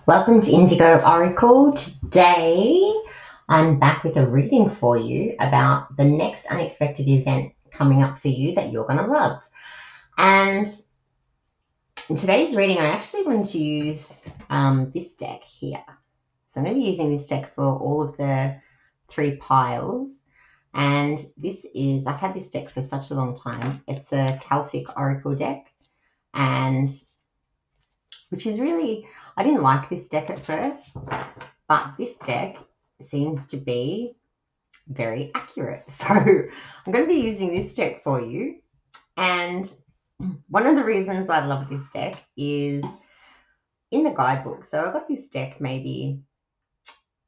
Welcome to Indigo Oracle. Today I'm back with a reading for you about the next unexpected event coming up for you that you're going to love. And in today's reading, I actually wanted to use this deck here. So I'm going to be using this deck for all of the three piles. And I've had this deck for such a long time. It's a Celtic Oracle deck, and which is really, I didn't like this deck at first, but this deck seems to be very accurate. So I'm going to be using this deck for you. And one of the reasons I love this deck is in the guidebook. So I got this deck maybe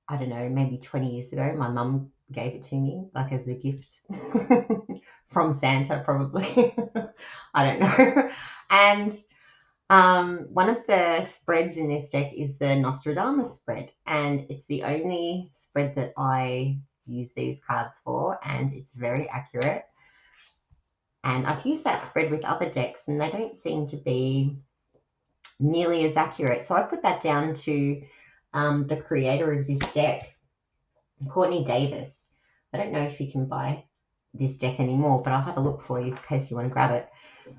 20 years ago. My mum gave it to me like as a gift from Santa, probably. I don't know. And one of the spreads in this deck is the Nostradamus spread, and it's the only spread that I use these cards for, and it's very accurate. And I've used that spread with other decks, and they don't seem to be nearly as accurate. So I put that down to the creator of this deck, Courtney Davis. I don't know if you can buy this deck anymore, but I'll have a look for you in case you want to grab it.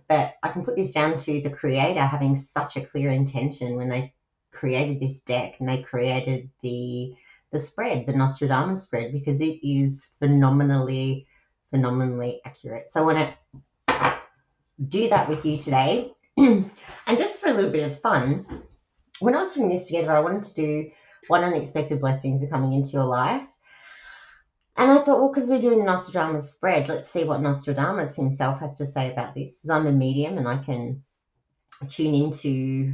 But I can put this down to the creator having such a clear intention when they created this deck, and they created the spread, the Nostradamus spread, because it is phenomenally accurate. So I want to do that with you today. And just for a little bit of fun, when I was putting this together, I wanted to do what unexpected blessings are coming into your life. And I thought, well, because we're doing the Nostradamus spread, let's see what Nostradamus himself has to say about this. Because I'm a medium and I can tune into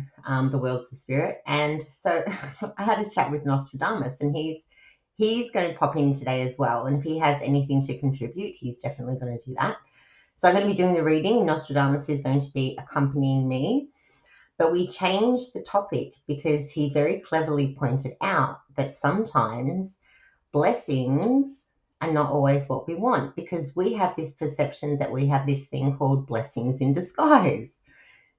the worlds of spirit. And so I had a chat with Nostradamus, and he's going to pop in today as well. And if he has anything to contribute, he's definitely going to do that. So I'm going to be doing the reading. Nostradamus is going to be accompanying me. But we changed the topic because he very cleverly pointed out that sometimes blessings are not always what we want, because we have this perception that we have this thing called blessings in disguise.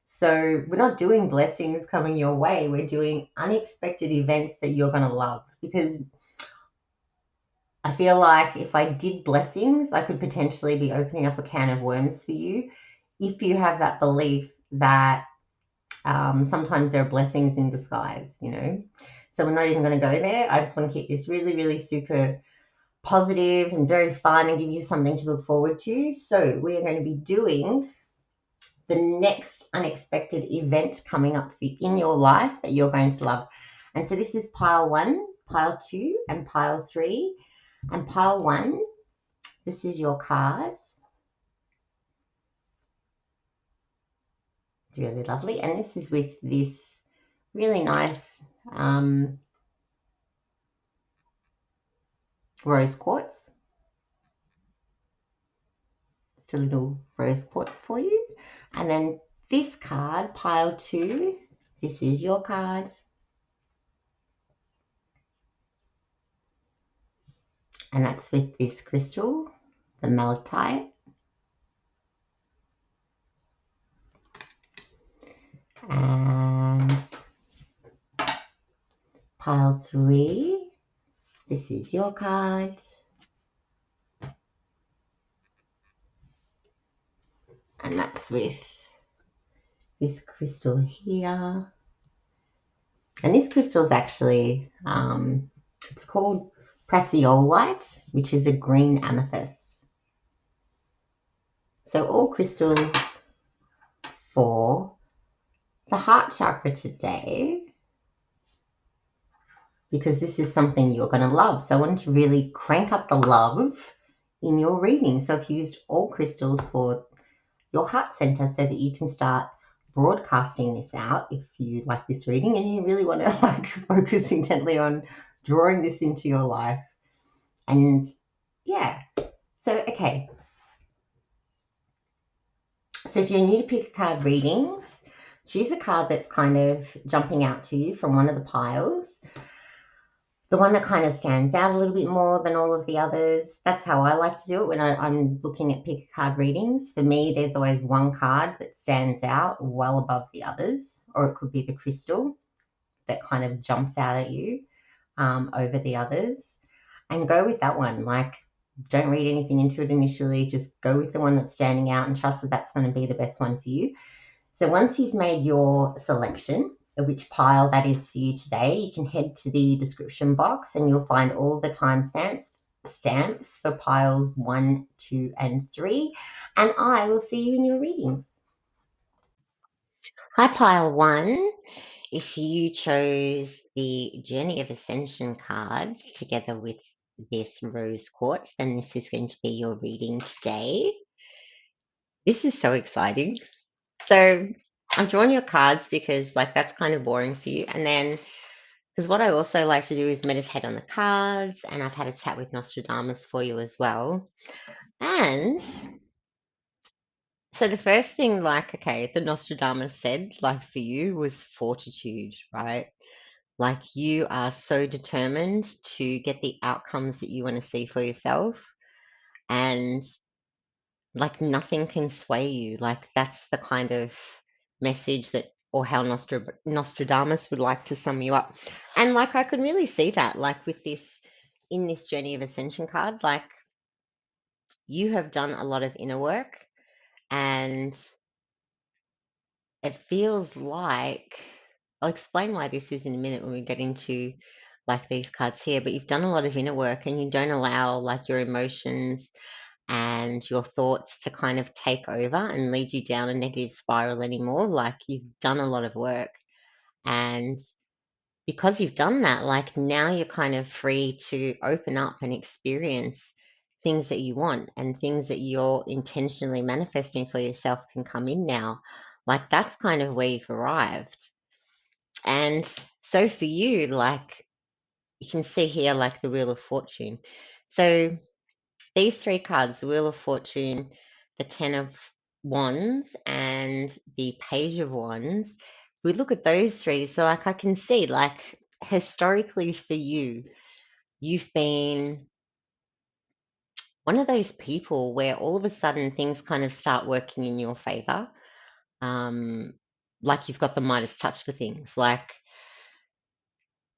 So we're not doing blessings coming your way. We're doing unexpected events that you're going to love, because I feel like if I did blessings, I could potentially be opening up a can of worms for you if you have that belief that sometimes there are blessings in disguise, So we're not even going to go there. I just want to keep this really super positive and very fun and give you something to look forward to. So we are going to be doing the next unexpected event coming up in your life that you're going to love. And so this is pile 1, pile 2, and pile 3. And pile 1, this is your card. Really lovely. And this is with this really nice rose quartz. It's a little rose quartz for you. And then this card, pile 2, this is your card. And that's with this crystal, the Malachite. And pile 3, this is your card. And that's with this crystal here. And this crystal is actually, it's called Prasiolite, which is a green amethyst. So all crystals for the heart chakra today, because this is something you're going to love. So I want to really crank up the love in your reading. So I've used all crystals for your heart center so that you can start broadcasting this out if you like this reading and you really want to focus intently on drawing this into your life. And yeah, so okay. So if you're new to pick a card readings, choose a card that's kind of jumping out to you from one of the piles. The one that kind of stands out a little bit more than all of the others. That's how I like to do it when I'm looking at pick a card readings. For me, there's always one card that stands out well above the others, or it could be the crystal. that kind of jumps out at you over the others, and go with that one. Like, don't read anything into it initially, just go with the one that's standing out and trust that that's going to be the best one for you. So once you've made your selection of which pile that is for you today, you can head to the description box and you'll find all the timestamps for piles 1, 2, and 3. And I will see you in your readings. Hi, pile 1. If you chose the Journey of Ascension card together with this rose quartz, then this is going to be your reading today. This is so exciting. So I've drawn your cards because like that's kind of boring for you. And then because what I also like to do is meditate on the cards, and I've had a chat with Nostradamus for you as well. And so the first thing, like, okay, the Nostradamus said, like for you, was fortitude, right? Like you are so determined to get the outcomes that you want to see for yourself. And like nothing can sway you. Like that's the kind of message that, or how Nostradamus would like to sum you up. And like I could really see that, like with this, in this Journey of Ascension card, like you have done a lot of inner work, and it feels like, I'll explain why this is in a minute when we get into like these cards here, but you've done a lot of inner work and you don't allow like your emotions and your thoughts to kind of take over and lead you down a negative spiral anymore. Like you've done a lot of work. And because you've done that, like now you're kind of free to open up and experience things that you want, and things that you're intentionally manifesting for yourself can come in now. Like that's kind of where you've arrived. And so for you, like you can see here, like the Wheel of Fortune. So these three cards, the Wheel of Fortune, the Ten of Wands, and the Page of Wands, we look at those three. So, like, I can see, like, historically for you, you've been one of those people where all of a sudden things kind of start working in your favor. Um, like, you've got the Midas touch for things. Like,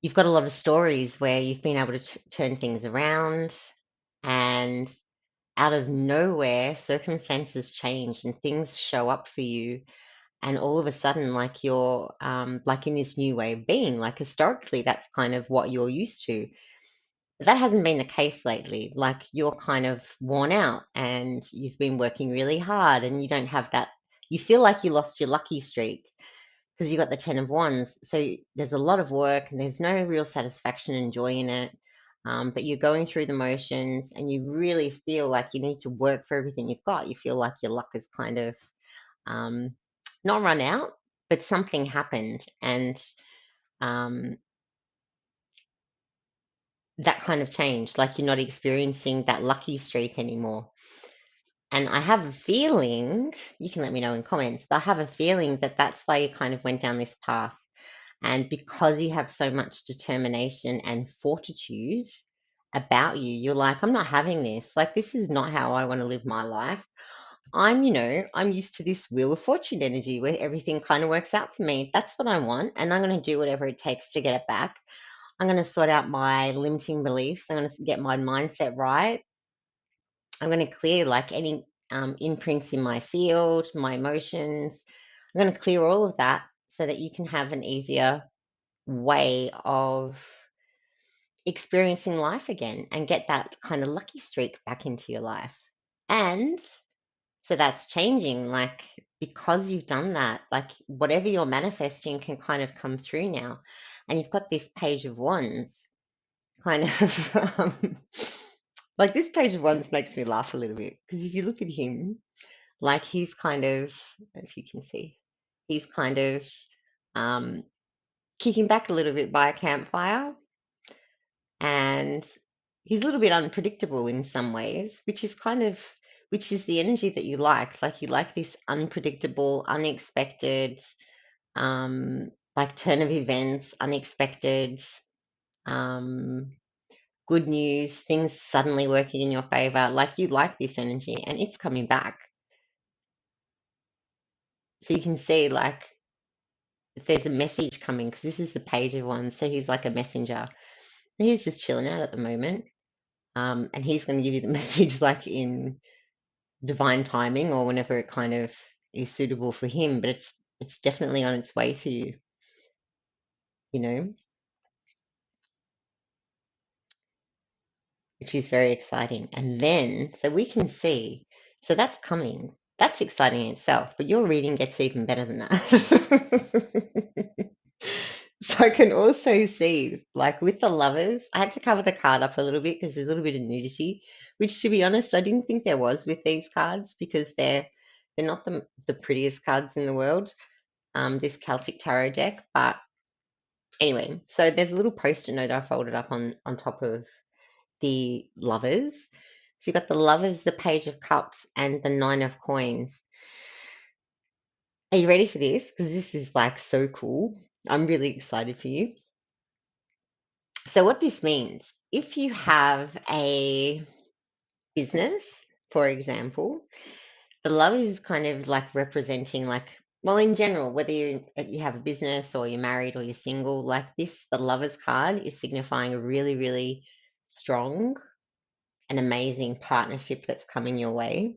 you've got a lot of stories where you've been able to turn things around, and out of nowhere, circumstances change and things show up for you. And all of a sudden, like you're like in this new way of being, like historically, that's kind of what you're used to. That hasn't been the case lately. Like you're kind of worn out and you've been working really hard and you don't have that. You feel like you lost your lucky streak because you got the 10 of Wands. So there's a lot of work and there's no real satisfaction and joy in it. But you're going through the motions and you really feel like you need to work for everything you've got. You feel like your luck is kind of um, not run out, but something happened. And um, that kind of changed. Like you're not experiencing that lucky streak anymore. And I have a feeling, you can let me know in comments, but I have a feeling that that's why you kind of went down this path. And because you have so much determination and fortitude about you, you're like, I'm not having this. Like, this is not how I want to live my life. I'm used to this Wheel of Fortune energy where everything kind of works out for me. That's what I want. And I'm going to do whatever it takes to get it back. I'm going to sort out my limiting beliefs. I'm going to get my mindset right. I'm going to clear like any imprints in my field, my emotions. I'm going to clear all of that so that you can have an easier way of experiencing life again and get that kind of lucky streak back into your life. And so that's changing, like because you've done that, like whatever you're manifesting can kind of come through now. And you've got this Page of Wands kind of like this Page of Wands makes me laugh a little bit because if you look at him, like he's kind of, if you can see, he's kind of um, kicking back a little bit by a campfire, and he's a little bit unpredictable in some ways, which is kind of, which is the energy that you like you like this unpredictable, unexpected, like turn of events, unexpected, um good news, things suddenly working in your favor. Like you like this energy and it's coming back. So you can see like there's a message coming because this is the page of wands, so he's like a messenger. He's just chilling out at the moment, and he's going to give you the message like in divine timing or whenever it kind of is suitable for him. But it's definitely on its way for you, you know, which is very exciting. And then, so we can see, so that's coming. That's exciting in itself, but your reading gets even better than that. So I can also see, like with the lovers, I had to cover the card up a little bit because there's a little bit of nudity, which to be honest, I didn't think there was with these cards because they're not the prettiest cards in the world, this Celtic Tarot deck. But anyway, so there's a little post-it note I folded up on top of the lovers. So you've got the lovers, the Page of Cups, and the Nine of Coins. Are you ready for this? Because this is like so cool. I'm really excited for you. So what this means, if you have a business, for example, the love is kind of like representing like, well, in general, whether you have a business or you're married or you're single, like this, the lovers card is signifying a really, really strong and amazing partnership that's coming your way.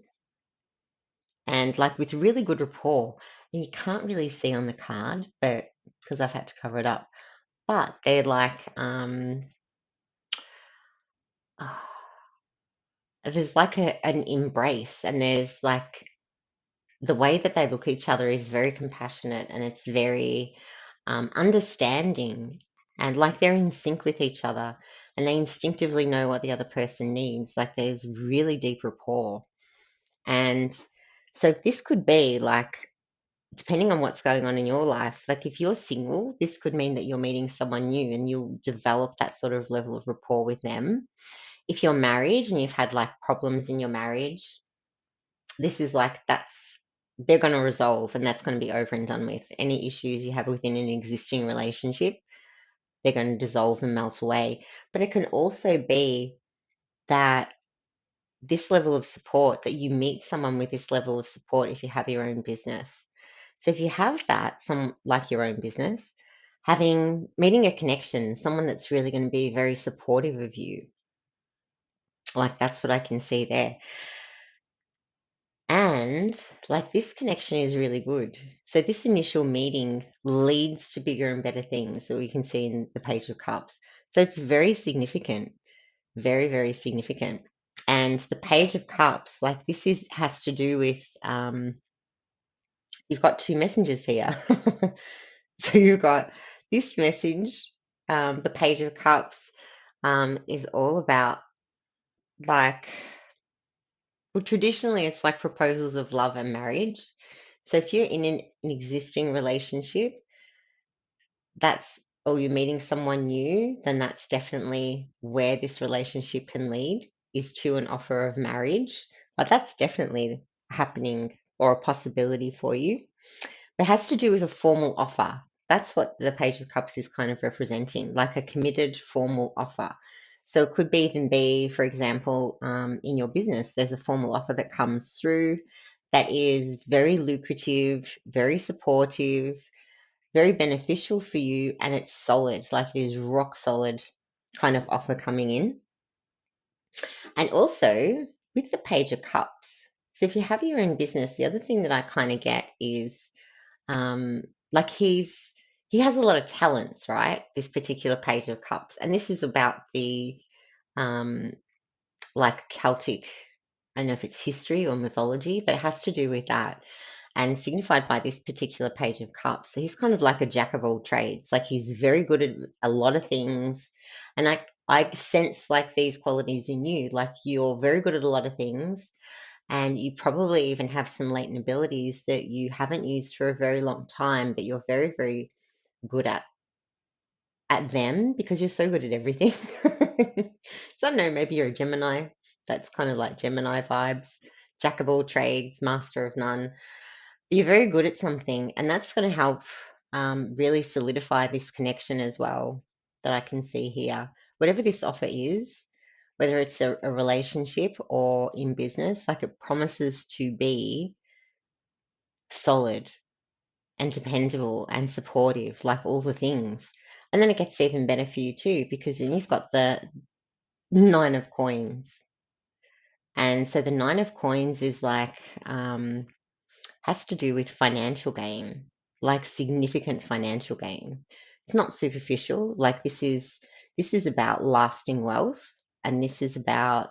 And like with really good rapport, and you can't really see on the card, but because I've had to cover it up, but they're like, there's like an embrace, and there's like the way that they look at each other is very compassionate and it's very understanding, and like they're in sync with each other and they instinctively know what the other person needs. Like there's really deep rapport. And so this could be like, depending on what's going on in your life, like if you're single, this could mean that you're meeting someone new and you'll develop that sort of level of rapport with them. If you're married and you've had like problems in your marriage, this is like that's they're going to resolve and that's going to be over and done with. Any issues you have within an existing relationship, they're going to dissolve and melt away. But it can also be that this level of support, that you meet someone with this level of support if you have your own business. So if you have that, some like your own business, meeting a connection, someone that's really going to be very supportive of you, like that's what I can see there. And like this connection is really good. So this initial meeting leads to bigger and better things that we can see in the Page of Cups. So it's very significant, very, very significant. And the Page of Cups, like this is has to do with you've got two messengers here. So you've got this message, the Page of Cups, is all about like, well, traditionally it's like proposals of love and marriage. So if you're in an existing relationship, that's or you're meeting someone new, then that's definitely where this relationship can lead, is to an offer of marriage. But that's definitely happening or a possibility for you. It has to do with a formal offer. That's what the Page of Cups is kind of representing, like a committed formal offer. So it could even be, for example, in your business, there's a formal offer that comes through that is very lucrative, very supportive, very beneficial for you, and it's solid, like it is rock solid kind of offer coming in. And also with the Page of Cups, so if you have your own business, the other thing that I kind of get is um, like he has a lot of talents, right? This particular Page of Cups, and this is about the um, like Celtic. I don't know if it's history or mythology, but it has to do with that, and signified by this particular Page of Cups. So he's kind of like a jack of all trades. Like he's very good at a lot of things, and I sense like these qualities in you. Like you're very good at a lot of things, and you probably even have some latent abilities that you haven't used for a very long time, but you're very, very good at them because you're so good at everything. So I don't know, maybe you're a Gemini. That's kind of like Gemini vibes. Jack of all trades, master of none. You're very good at something, and that's going to help really solidify this connection as well that I can see here. Whatever this offer is, whether it's a relationship or in business, like it promises to be solid. and dependable and supportive, like all the things. And then it gets even better for you too, because then you've got the Nine of Coins. And so the Nine of Coins is like, has to do with financial gain, like significant financial gain. It's not superficial. Like this is about lasting wealth, and this is about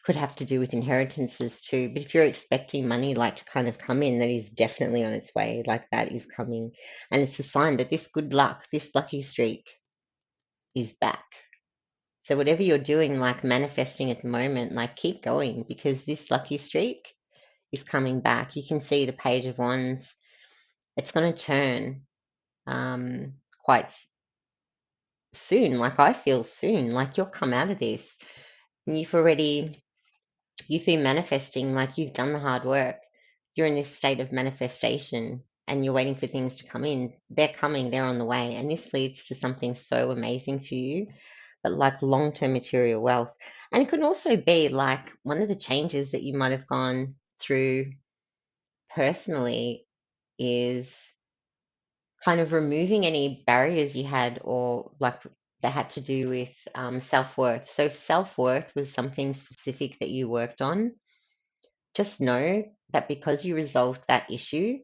could have to do with inheritances too. But if you're expecting money like to kind of come in, that is definitely on its way. Like that is coming, and it's a sign that this good luck, this lucky streak, is back. So whatever you're doing, like manifesting at the moment, like keep going because this lucky streak is coming back. You can see the Page of Wands. It's going to turn quite soon. Like I feel soon. Like you'll come out of this. And you've been manifesting. Like you've done the hard work. You're in this state of manifestation, and you're waiting for things to come in. They're coming. They're on the way, and this leads to something so amazing for you. But like long-term material wealth, and it could also be like one of the changes that you might have gone through personally is kind of removing any barriers you had or like that had to do with self-worth. So if self-worth was something specific that you worked on, just know that because you resolved that issue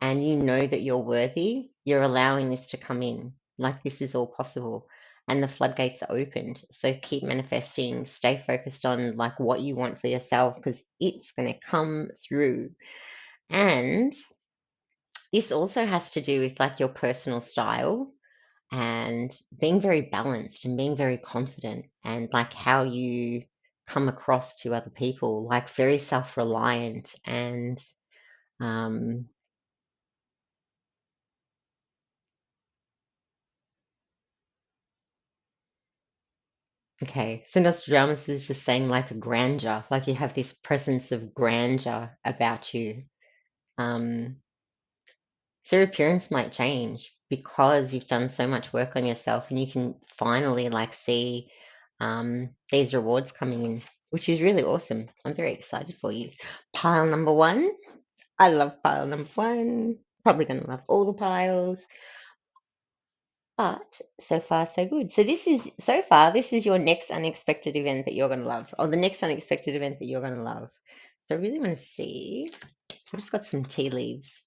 and you know that you're worthy, you're allowing this to come in. Like this is all possible. And the floodgates are opened. So keep manifesting, stay focused on like what you want for yourself because it's going to come through. And this also has to do with like your personal style and being very balanced and being very confident and like how you come across to other people, like very self-reliant and um okay, so Nostradamus is just saying like a grandeur, like you have this presence of grandeur about you. um So your appearance might change because you've done so much work on yourself and you can finally like see these rewards coming in, which is really awesome. I'm very excited for you. Pile number one. I love pile number one. Probably going to love all the piles, but so far so good. So far, this is your next unexpected event that you're going to love, or the next unexpected event that you're going to love. So I really want to see. I've just got some tea leaves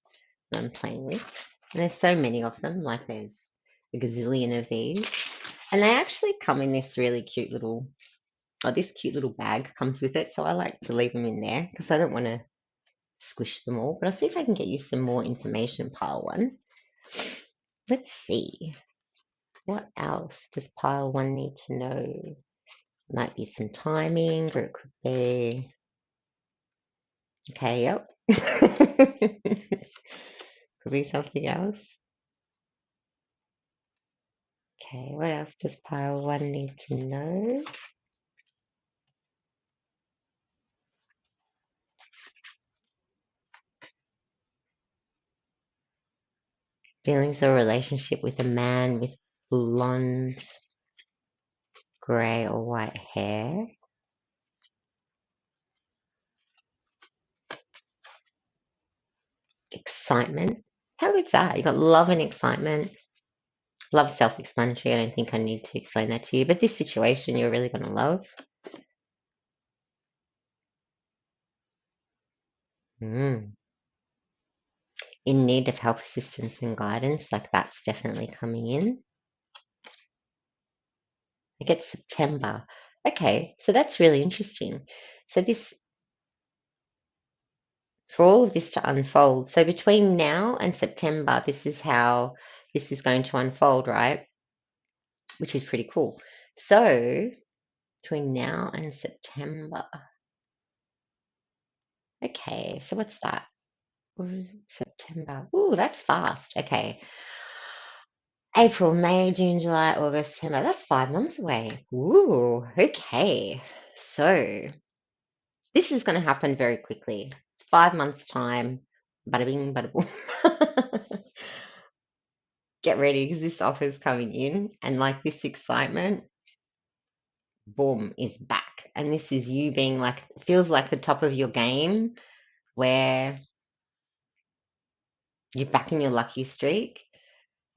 that I'm playing with. And there's so many of them, like there's a gazillion of these. And they actually come in this really cute little, this cute little bag comes with it. So I like to leave them in there because I don't want to squish them all. But I'll see if I can get you some more information, pile one. Let's see. What else does pile one need to know? Might be some timing, or it could be. Okay, yep. Could be something else. Okay, what else does pile one need to know? Feelings or relationship with a man with blonde, grey, or white hair. Excitement. How is that? You got love and excitement. Love self-explanatory. I don't think I need to explain that to you. But this situation you're really going to love. Mm. In need of help, assistance, and guidance. Like that's definitely coming in. I get September. Okay, so that's really interesting. So this, for all of this to unfold. So between now and September, this is how this is going to unfold, right? Which is pretty cool. So between now and September. Okay, so what's that? September. Ooh, that's fast. Okay. April, May, June, July, August, September. That's 5 months away. Ooh, okay. So this is going to happen very quickly. 5 months' time. Bada bing, bada boom. Get ready because this offer is coming in, and like this excitement, boom, is back. and this is you being like, feels like the top of your game where you're back in your lucky streak.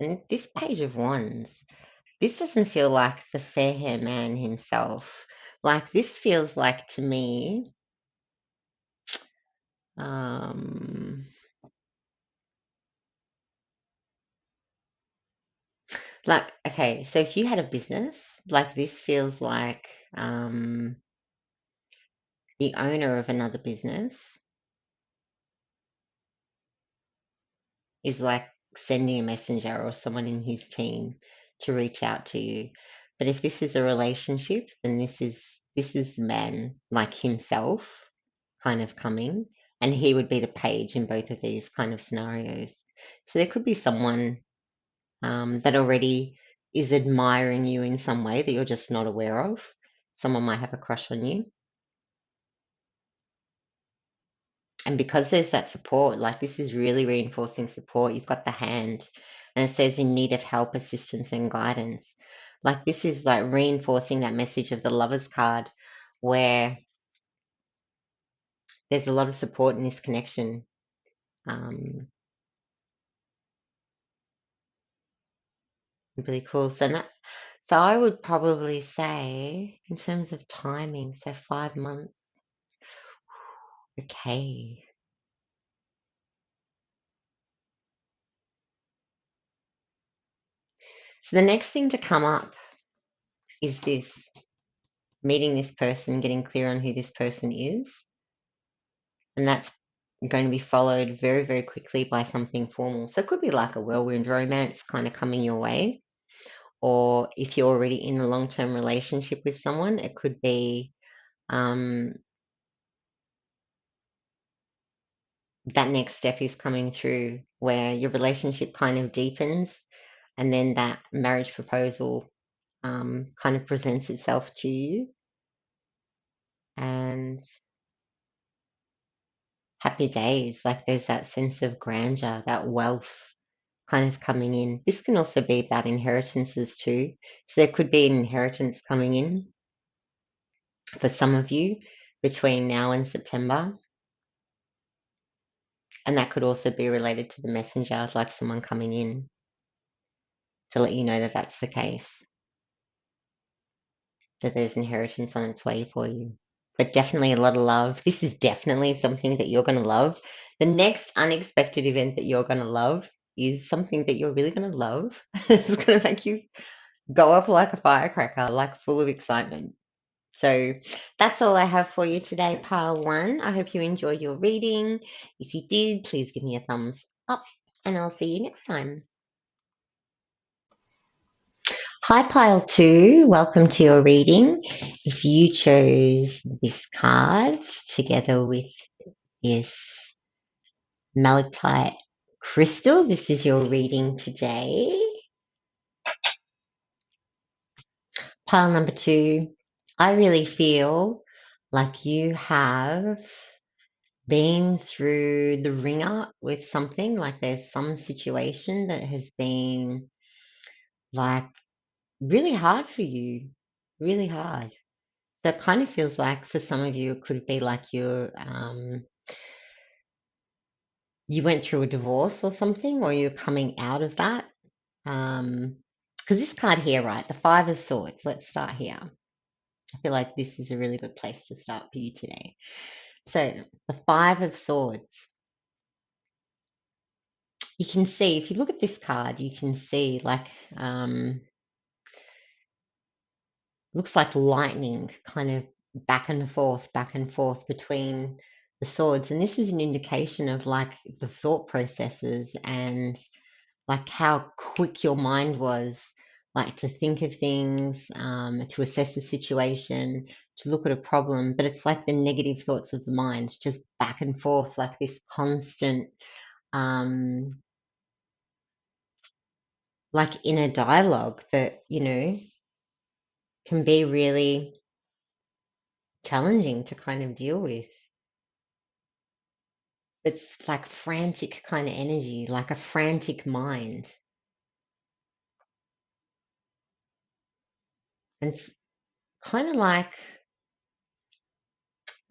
And this Page of Wands, this doesn't feel like the fair hair man himself. Like, this feels like to me, um, like, okay, so if you had a business, like this feels like the owner of another business is like sending a messenger or someone in his team to reach out to you. But if this is a relationship, then this is the man like himself kind of coming, and he would be the page in both of these kind of scenarios. So there could be someone that already is admiring you in some way that you're just not aware of. Someone might have a crush on you. And because there's that support, like this is really reinforcing support. You've got the hand, and it says in need of help, assistance, and guidance. Like this is like reinforcing that message of the Lovers card, where there's a lot of support in this connection. Really cool. So I would probably say, in terms of timing, so 5 months. Okay. So the next thing to come up is this meeting this person, getting clear on who this person is. And that's going to be followed very, very quickly by something formal. So it could be like a whirlwind romance kind of coming your way. Or if you're already in a long term relationship with someone, it could be that next step is coming through where your relationship kind of deepens and then that marriage proposal kind of presents itself to you. And happy days, like there's that sense of grandeur, that wealth kind of coming in. This can also be about inheritances too. So there could be an inheritance coming in for some of you between now and September. And that could also be related to the messenger, like someone coming in to let you know that that's the case, that there's inheritance on its way for you. But definitely a lot of love. This is definitely something that you're going to love. The next unexpected event that you're going to love is something that you're really going to love. It's going to make you go off like a firecracker, like full of excitement. So that's all I have for you today, pile one. I hope you enjoyed your reading. If you did, please give me a thumbs up and I'll see you next time. Hi, pile two. Welcome to your reading. If you chose this card together with this Malachite crystal, this is your reading today. Pile number two, I really feel like you have been through the ringer with something, like there's some situation that has been like really hard for you, really hard. So it kind of feels like for some of you, it could be like you went through a divorce or something, or you're coming out of that. Because this card here, right, the Five of Swords, let's start here. I feel like this is a really good place to start for you today. So the Five of Swords, you can see, if you look at this card, you can see like, looks like lightning kind of back and forth between the swords. And this is an indication of like the thought processes and like how quick your mind was, like to think of things, to assess a situation, to look at a problem. But it's like the negative thoughts of the mind, just back and forth, like this constant, like inner dialogue that, can be really challenging to kind of deal with. It's like frantic kind of energy, like a frantic mind. And it's kind of like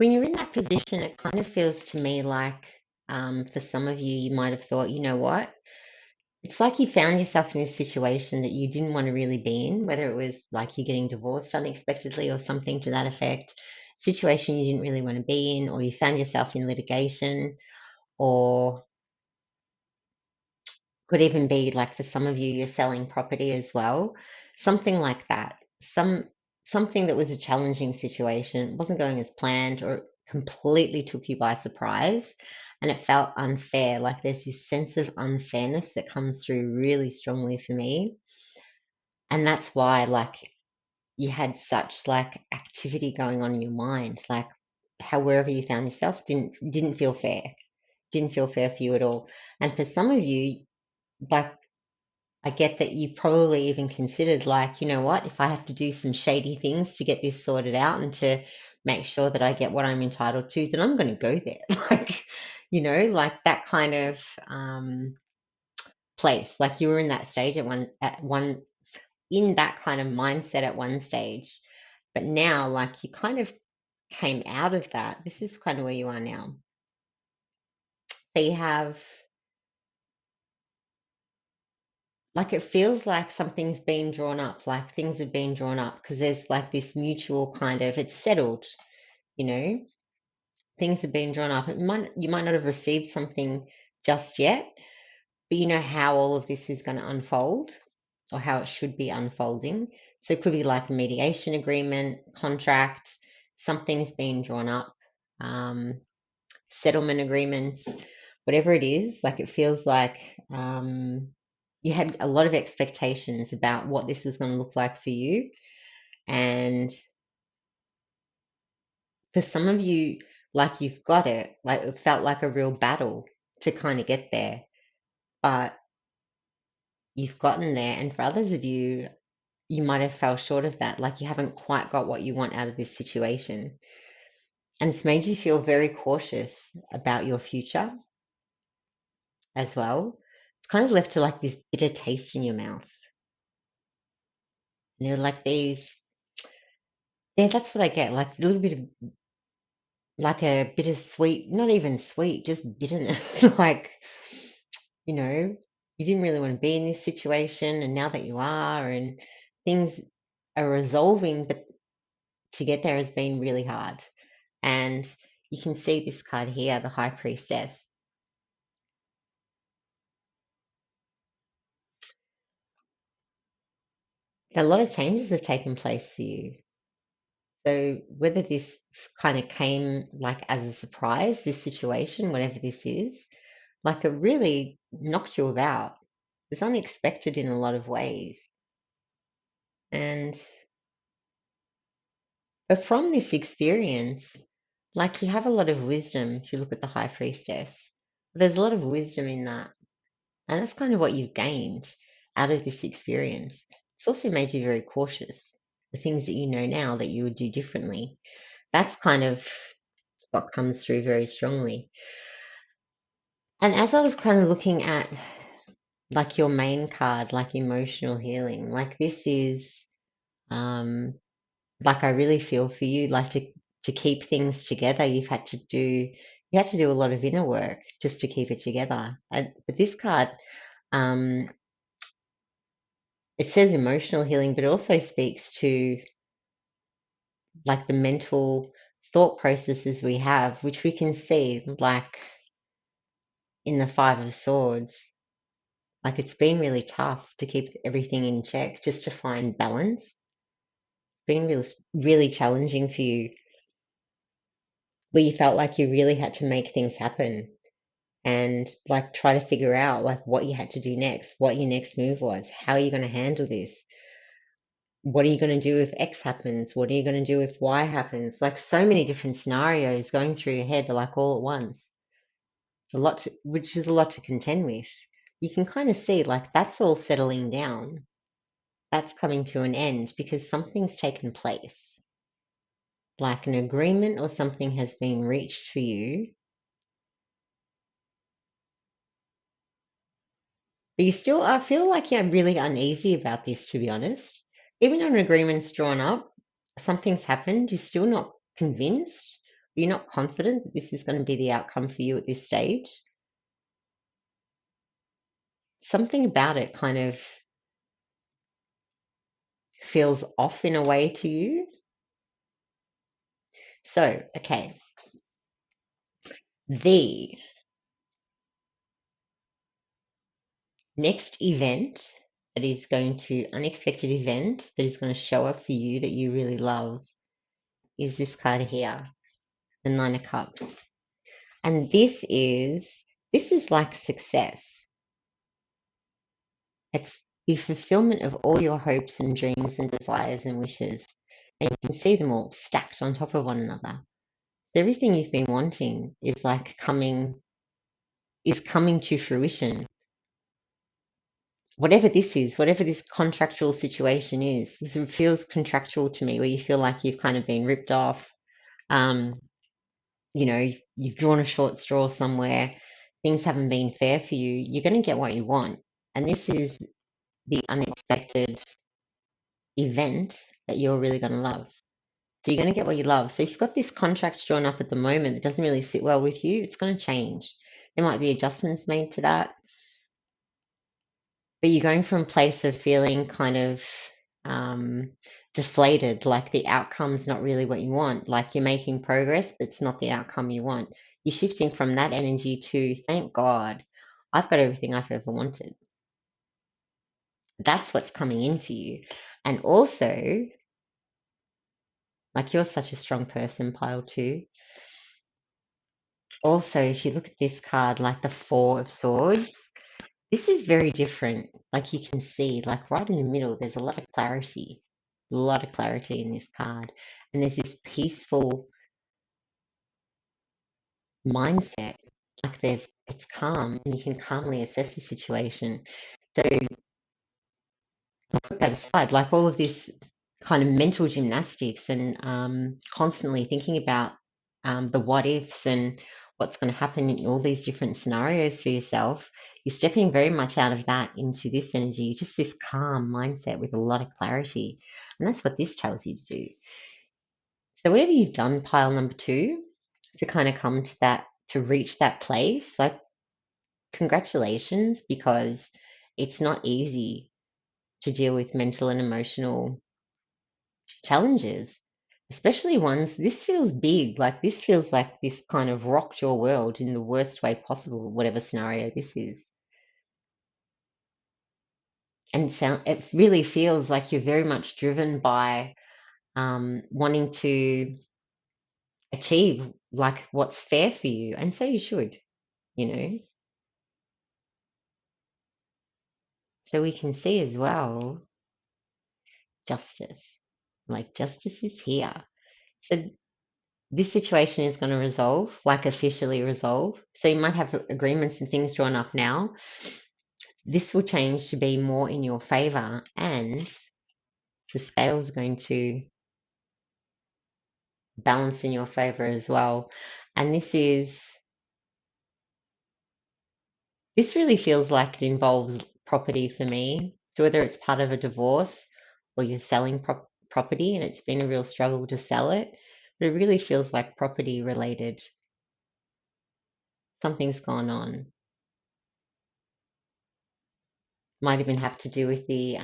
when you're in that position, it kind of feels to me like for some of you, you might have thought, you know what? It's like you found yourself in this situation that you didn't want to really be in, whether it was like you're getting divorced unexpectedly or something to that effect, situation you didn't really want to be in, or you found yourself in litigation, or could even be like for some of you, you're selling property as well, something like that. Something that was a challenging situation, wasn't going as planned, or completely took you by surprise, and it felt unfair. Like there's this sense of unfairness that comes through really strongly for me, and that's why like you had such like activity going on in your mind, like how wherever you found yourself didn't feel fair, didn't feel fair for you at all. And for some of you, like I get that you probably even considered, like, you know what, if I have to do some shady things to get this sorted out and to make sure that I get what I'm entitled to, then I'm going to go there. Like, like that kind of place. Like you were in that stage in that kind of mindset at one stage. But now, like you kind of came out of that. This is kind of where you are now. So you have like it feels like something's been drawn up, like things have been drawn up because there's like this mutual kind of it's settled, you know, things have been drawn up. You might not have received something just yet, but you know how all of this is going to unfold or how it should be unfolding. So it could be like a mediation agreement, contract, something's been drawn up, settlement agreements, whatever it is, like it feels like you had a lot of expectations about what this was going to look like for you. And for some of you, like you've got it, like it felt like a real battle to kind of get there, but you've gotten there. And for others of you, you might have fell short of that, like you haven't quite got what you want out of this situation. And it's made you feel very cautious about your future as well. It's kind of left to like this bitter taste in your mouth. Like these, yeah, that's what I get. Like a little bit of like a bittersweet, not even sweet, just bitterness. Like, you didn't really want to be in this situation, and now that you are, and things are resolving, but to get there has been really hard. And you can see this card here, the High Priestess. A lot of changes have taken place for you. So whether this kind of came like as a surprise, this situation, whatever this is, like it really knocked you about. It's unexpected in a lot of ways. And but from this experience, like you have a lot of wisdom if you look at the High Priestess. There's a lot of wisdom in that. And that's kind of what you've gained out of this experience. It's also made you very cautious. The things that you know now that you would do differently. That's kind of what comes through very strongly. And as I was kind of looking at like your main card, like emotional healing, like this is um like I really feel for you, like to keep things together, you had to do a lot of inner work just to keep it together. But this card, um, it says emotional healing, but it also speaks to like the mental thought processes we have, which we can see like in the Five of Swords. Like it's been really tough to keep everything in check, just to find balance. It's been really, really challenging for you, where you felt like you really had to make things happen and like try to figure out like what you had to do next, what your next move was, how are you going to handle this? What are you going to do if X happens? What are you going to do if Y happens? Like so many different scenarios going through your head, like all at once. Which is a lot to contend with. You can kind of see like that's all settling down. That's coming to an end because something's taken place. Like an agreement or something has been reached for you. But I feel like you're really uneasy about this, to be honest. Even though an agreement's drawn up, something's happened, you're still not convinced, You're not confident that this is going to be the outcome for you at this stage. Something about it kind of feels off in a way to you. So, okay, the next event that is going to, unexpected event that is going to show up for you that you really love is this card here, the Nine of Cups. And this is like success. It's the fulfillment of all your hopes and dreams and desires and wishes. And you can see them all stacked on top of one another. Everything you've been wanting is like coming to fruition. Whatever this is, whatever this contractual situation is, this feels contractual to me, where you feel like you've kind of been ripped off. Um, you've drawn a short straw somewhere. Things haven't been fair for you. You're going to get what you want. And this is the unexpected event that you're really going to love. So you're going to get what you love. So if you've got this contract drawn up at the moment that doesn't really sit well with you, it's going to change. There might be adjustments made to that, but you're going from a place of feeling kind of um, deflated, like the outcome's not really what you want, like you're making progress, but it's not the outcome you want. You're shifting from that energy to, thank God, I've got everything I've ever wanted. That's what's coming in for you. And also, like, you're such a strong person, pile two. Also, if you look at this card, like the Four of Swords, this is very different. Like, you can see, like right in the middle, there's a lot of clarity. A lot of clarity in this card. And there's this peaceful mindset. Like, it's calm and you can calmly assess the situation. So put that aside, like all of this kind of mental gymnastics and constantly thinking about the what ifs and what's going to happen in all these different scenarios for yourself, you're stepping very much out of that into this energy, just this calm mindset with a lot of clarity. And that's what this tells you to do. So, whatever you've done, pile number two, to kind of come to that, to reach that place, like, congratulations, because it's not easy to deal with mental and emotional challenges, especially ones. This feels big, like this feels like this kind of rocked your world in the worst way possible, whatever scenario this is. And it really feels like you're very much driven by wanting to achieve like what's fair for you, and so you should, you know. So we can see as well justice, like justice is here. So this situation is going to resolve, like officially resolve. So you might have agreements and things drawn up now. This will change to be more in your favor, and the scale is going to balance in your favor as well. And this really feels like it involves property for me. So whether it's part of a divorce or you're selling property and it's been a real struggle to sell it, but it really feels like property related. Something's gone on. Might even have to do with the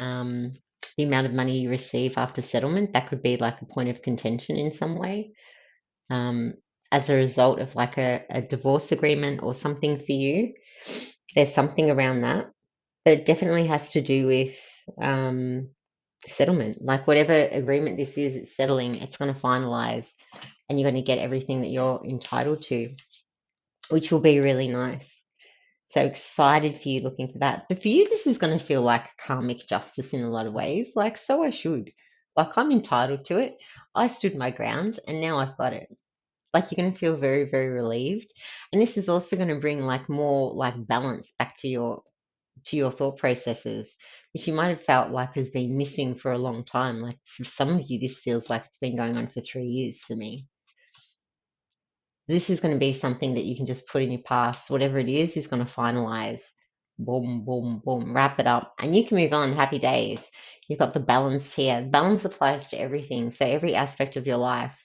amount of money you receive after settlement. That could be like a point of contention in some way, um, as a result of like a divorce agreement or something for you. There's something around that, but it definitely has to do with settlement. Like whatever agreement this is, it's settling. It's going to finalize, and you're going to get everything that you're entitled to, which will be really nice. So excited for you looking for that. But for you, this is going to feel like karmic justice in a lot of ways. Like, so I should. Like, I'm entitled to it. I stood my ground and now I've got it. Like, you're going to feel very, very relieved. And this is also going to bring like more like balance back to your thought processes, which you might have felt like has been missing for a long time. Like for some of you, this feels like it's been going on for 3 years for me. This is going to be something that you can just put in your past. Whatever it is going to finalize. Boom, boom, boom, wrap it up, and you can move on. Happy days. You've got the balance here. Balance applies to everything. So every aspect of your life.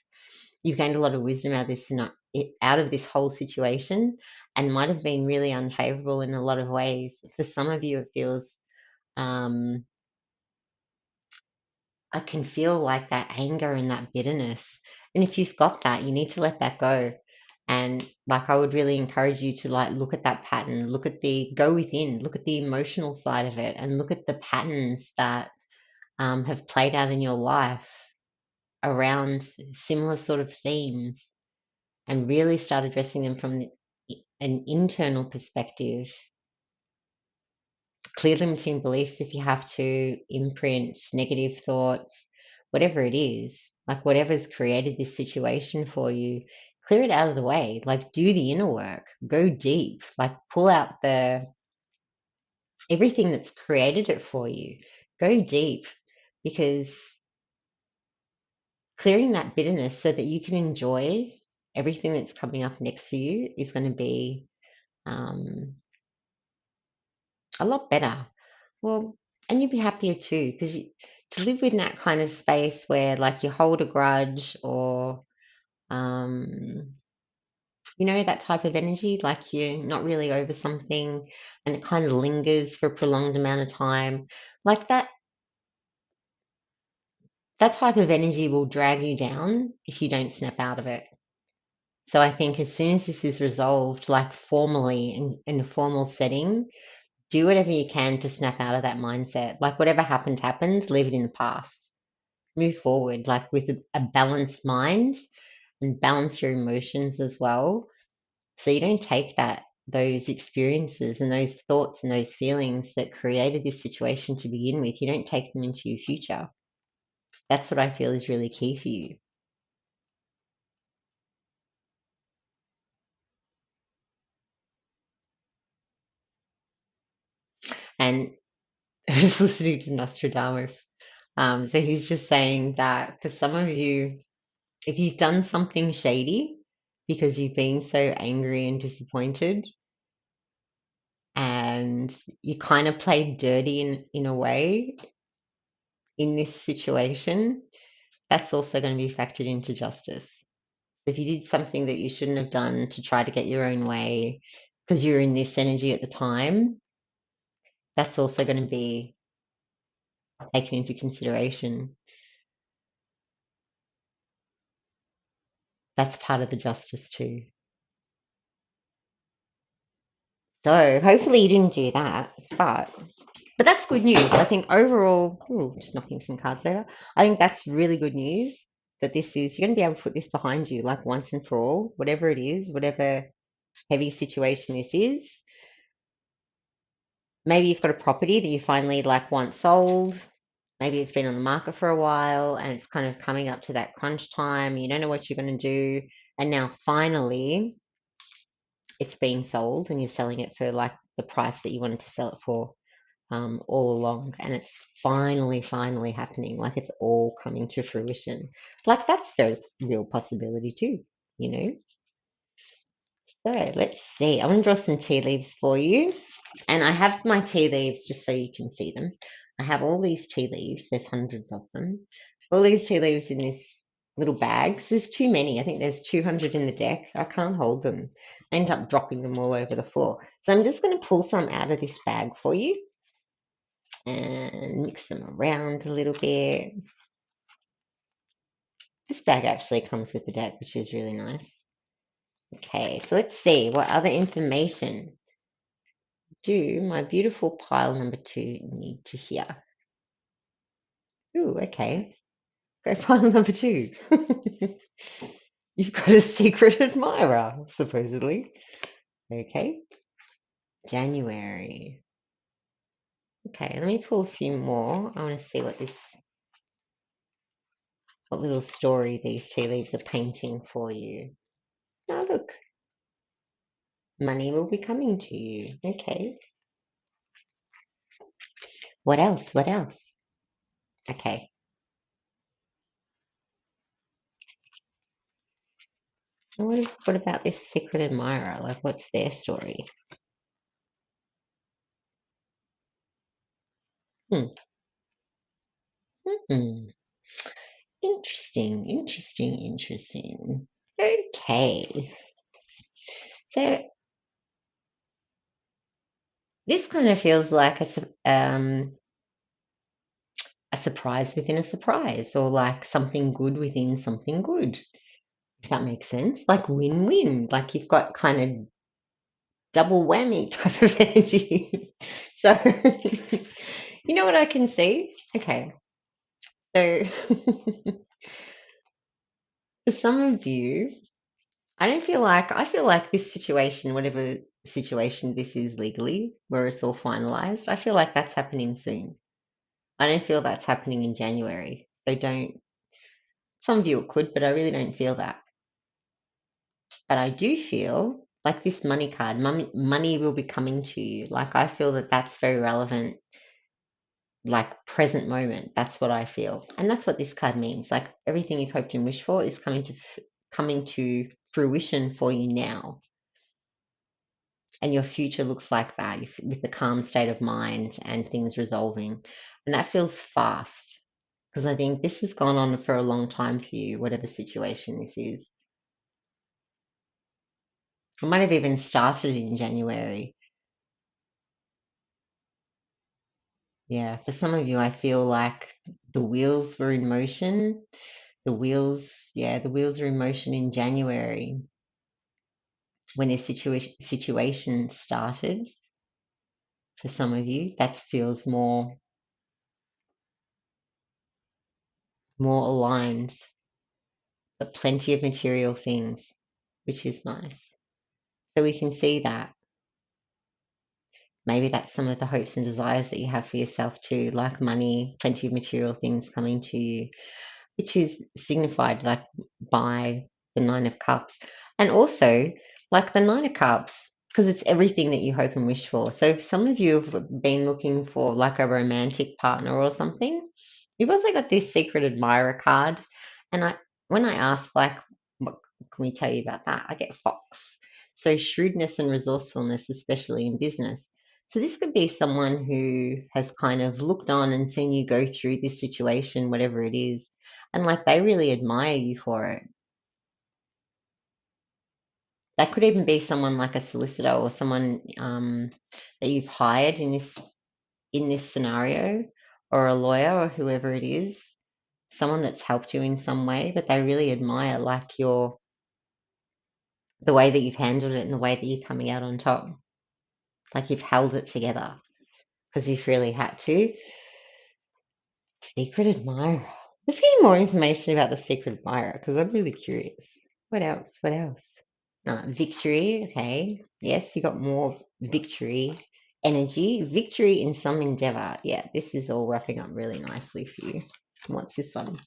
you've gained a lot of wisdom out of this whole situation, and might have been really unfavorable in a lot of ways. For some of you, it feels um, I can feel like that anger and that bitterness. And if you've got that, you need to let that go. And like, I would really encourage you to like look at that pattern, go within, look at the emotional side of it, and look at the patterns that have played out in your life around similar sort of themes, and really start addressing them from an internal perspective. Clear limiting beliefs if you have to, imprints, negative thoughts, whatever it is, like whatever's created this situation for you, clear it out of the way. Like, do the inner work, go deep, like pull out everything that's created it for you. Go deep, because clearing that bitterness so that you can enjoy everything that's coming up next for you is going to be um, a lot better. Well, and you'd be happier too, because to live in that kind of space where like you hold a grudge, or um, that type of energy, like you're not really over something and it kind of lingers for a prolonged amount of time, like that type of energy will drag you down if you don't snap out of it. So I think as soon as this is resolved, like formally in a formal setting, do whatever you can to snap out of that mindset. Like whatever happened, happened, leave it in the past. Move forward, like with a balanced mind, and balance your emotions as well. So you don't take those experiences and those thoughts and those feelings that created this situation to begin with, you don't take them into your future. That's what I feel is really key for you. And I was listening to Nostradamus. So he's just saying that for some of you, if you've done something shady because you've been so angry and disappointed, and you kind of played dirty in a way in this situation, that's also going to be factored into justice. If you did something that you shouldn't have done to try to get your own way because you were in this energy at the time, that's also going to be taken into consideration. That's part of the justice too. So hopefully you didn't do that, but that's good news. I think overall, ooh, just knocking some cards over. I think that's really good news that you're going to be able to put this behind you, like once and for all, whatever it is, whatever heavy situation this is. Maybe you've got a property that you finally like want sold. Maybe it's been on the market for a while and it's kind of coming up to that crunch time. You don't know what you're going to do. And now finally it's being sold and you're selling it for like the price that you wanted to sell it for all along. And it's finally happening. Like it's all coming to fruition. Like that's a real possibility too, you know? So let's see. I'm going to draw some tea leaves for you. And I have my tea leaves just so you can see them. I have all these tea leaves. There's hundreds of them. All these tea leaves in this little bag. There's too many. I think there's 200 in the deck. I can't hold them. I end up dropping them all over the floor. So I'm just going to pull some out of this bag for you and mix them around a little bit. This bag actually comes with the deck, which is really nice. Okay, so let's see what other information do my beautiful pile number 2 need to hear. Ooh, okay. Go pile number 2. You've got a secret admirer, supposedly. Okay. January. Okay, let me pull a few more. I want to see what little story these tea leaves are painting for you. Oh, look. Money will be coming to you. Okay. What else? What else? Okay. What about this secret admirer? Like, what's their story? Hmm. Hmm. Interesting, interesting, interesting. Okay. So this kind of feels like a surprise within a surprise, or like something good within something good, if that makes sense. Like win-win. Like you've got kind of double whammy type of energy. So, you know what I can see? Okay. So, for some of you, I feel like this situation, whatever situation this is legally, where it's all finalized, I feel like that's happening soon. I don't feel that's happening in January. So don't, some of you it could, but I really don't feel that. But I do feel like this money card, money will be coming to you. Like I feel that that's very relevant, like present moment. That's what I feel, and that's what this card means. Like everything you've hoped and wished for is coming to fruition for you now, and your future looks like that with the calm state of mind and things resolving, and that feels fast because I think this has gone on for a long time for you, whatever situation this is. It might have even started in January. Yeah, for some of you, I feel like the wheels were in motion. The wheels are in motion in January when this situation started. For some of you, that feels more aligned, but plenty of material things, which is nice. So we can see that maybe that's some of the hopes and desires that you have for yourself too, like money, plenty of material things coming to you, which is signified like by the Nine of Cups. And also like the Nine of Cups, because it's everything that you hope and wish for. So if some of you have been looking for like a romantic partner or something, you've also got this secret admirer card. And when I ask like what can we tell you about that, I get Fox. So shrewdness and resourcefulness, especially in business. So this could be someone who has kind of looked on and seen you go through this situation, whatever it is, and like they really admire you for it. That could even be someone like a solicitor or someone that you've hired in this scenario, or a lawyer or whoever it is, someone that's helped you in some way, but they really admire like the way that you've handled it and the way that you're coming out on top. Like you've held it together because you've really had to. Secret admirer. Let's get more information about the secret admirer because I'm really curious. What else? What else? Victory. Okay. Yes, you got more victory energy. Victory in some endeavor. Yeah, this is all wrapping up really nicely for you. What's this one?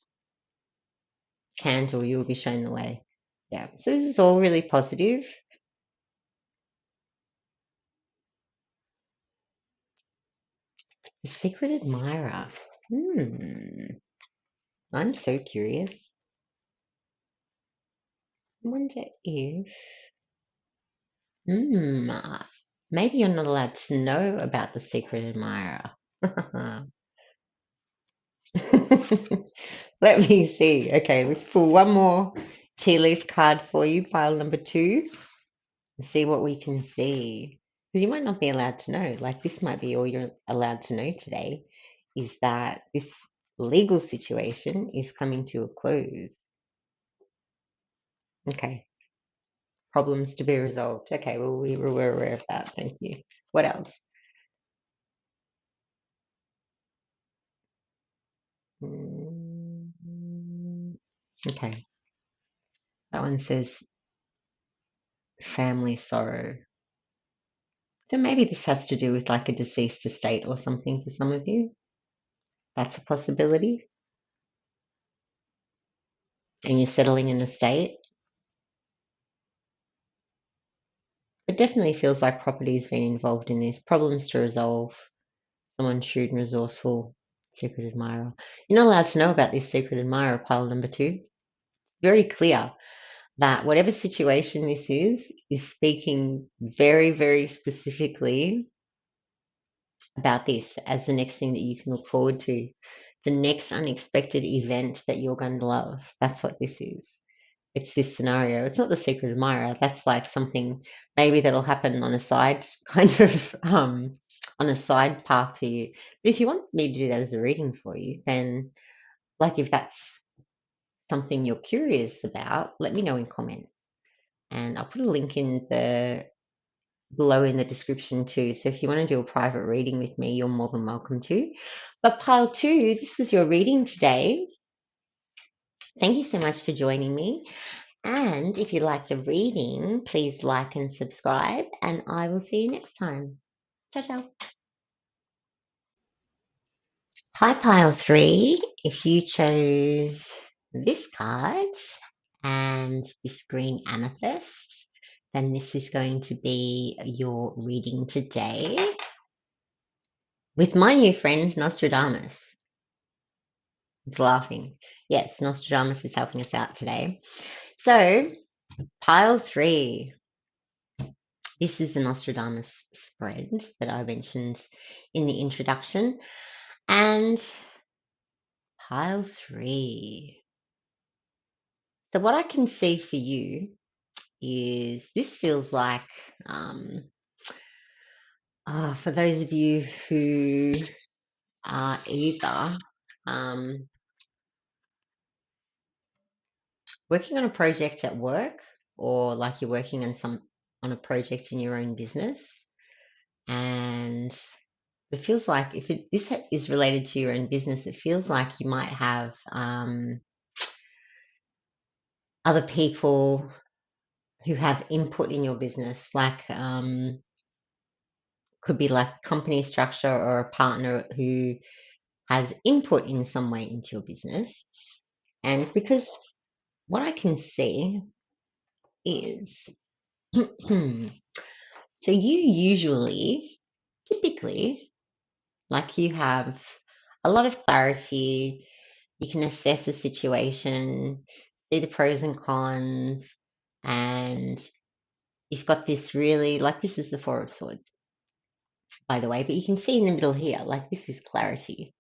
Candle. You will be shown the way. Yeah. So this is all really positive. The secret admirer. I'm so curious. I wonder if maybe you're not allowed to know about the secret admirer. Let me see. Okay, let's pull one more tea leaf card for you, pile number 2, and see what we can see. Because you might not be allowed to know. Like this might be all you're allowed to know today, is that this legal situation is coming to a close. Okay, problems to be resolved. Okay, well, we were aware of that. Thank you. What else? Okay, that one says family sorrow. So maybe this has to do with like a deceased estate or something for some of you. That's a possibility. And you're settling an estate. It definitely feels like property's been involved in this. Problems to resolve. Someone shrewd and resourceful. Secret admirer. You're not allowed to know about this secret admirer, pile number 2. It's very clear that whatever situation this is speaking very, very specifically about this as the next thing that you can look forward to. the next unexpected event that you're going to love. That's what this is. It's this scenario. It's not the secret admirer. That's like something maybe that'll happen on a side kind of on a side path for you. But if you want me to do that as a reading for you, then like if that's something you're curious about, let me know in comments. And I'll put a link in the below in the description too. So if you want to do a private reading with me, you're more than welcome to. But pile two, this was your reading today. Thank you so much for joining me. And if you like the reading, please like and subscribe, and I will see you next time. Ciao, ciao. Hi, pile three. If you chose this card and this green amethyst, then this is going to be your reading today with my new friend Nostradamus. It's laughing. Yes, Nostradamus is helping us out today. So, pile three. This is the Nostradamus spread that I mentioned in the introduction. And pile three. So, what I can see for you is this feels like, for those of you who are either working on a project at work or like you're working on a project in your own business, and it feels like if this is related to your own business, it feels like you might have other people who have input in your business, like could be like company structure or a partner who has input in some way into your business. And because what I can see is, so you usually, typically, like you have a lot of clarity, you can assess a situation, see the pros and cons, and you've got this really, like this is the Four of Swords, by the way, but you can see in the middle here, like this is clarity.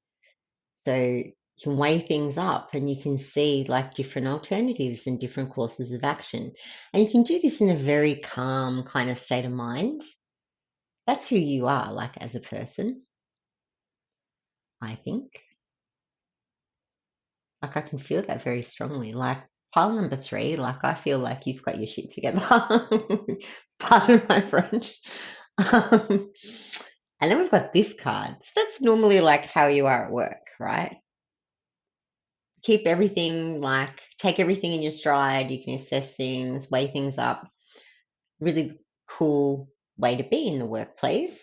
So you can weigh things up and you can see like different alternatives and different courses of action. And you can do this in a very calm kind of state of mind. That's who you are, like as a person, I think. Like I can feel that very strongly. Like pile number three, like I feel like you've got your shit together. Pardon my French. Um, and then we've got this card. So that's normally like how you are at work, right? Keep everything like take everything in your stride. You can assess things, weigh things up. Really cool way to be in the workplace.